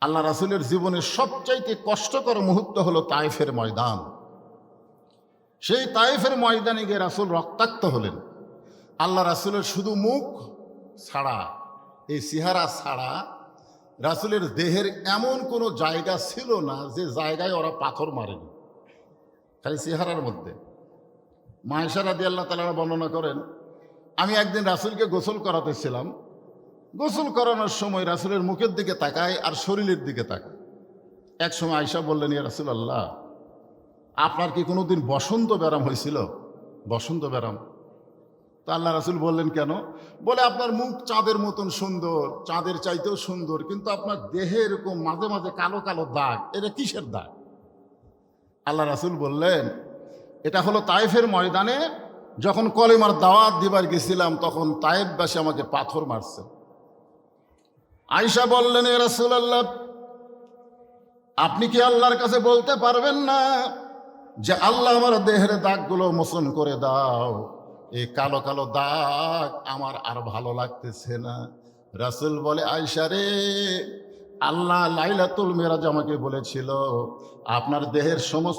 আল্লাহ রাসূলের জীবনের সবচাইতে কষ্টকর মুহূর্ত হলো তায়েফের ময়দান। সেই তায়েফের ময়দানে গিয়ে রাসূল রক্তাক্ত হলেন। আল্লাহ রাসূলের শুধু মুখ ছাড়া, এই চেহারা ছাড়া রাসূলের দেহের এমন কোনো জায়গা ছিল না যে জায়গায় ওরা পাথর মারেনি, খালি চেহারার মধ্যে। মা আয়েশা রাদিয়াল্লাহু তাআলা বর্ণনা করেন, আমি একদিন রাসূলকে গোসল করাতেছিলাম। গোসল করানোর সময় রাসূলের মুখের দিকে তাকায় আর শরীরের দিকে তাকায়। এক সময় আয়েশা বললেন, ইয়া রাসূলুল্লাহ, আপনার কি কোনোদিন বসন্ত ব্যারাম হয়েছিল? বসন্ত ব্যারাম? তো আল্লাহ রাসূল বললেন, কেন? বলে, আপনার মুখ চাঁদের মতন সুন্দর, চাঁদের চাইতেও সুন্দর, কিন্তু আপনার দেহে এরকম মাঝে মাঝে কালো কালো দাগ, এটা কিসের দাগ? আল্লাহ রাসূল বললেন, এটা হলো তায়েফের ময়দানে যখন কলেমার দাওয়াত দিবার গেছিলাম, তখন তায়েফবাসী আমাকে পাথর মারছে। আয়েশা বললেন, ইয়া রাসূলুল্লাহ, আপনি কি আল্লাহর কাছে বলতে পারবেন না যে আল্লাহ আমার দেহের দাগগুলো মোচন করে দাও, এই কালো কালো দাগ আমার আর ভালো লাগতেছে না। রাসূল বলে, আয়েশা রে, আল্লাহ লাইলাতুল মেরাজ আমাকে বলেছিল আপনার দেহের সমস্ত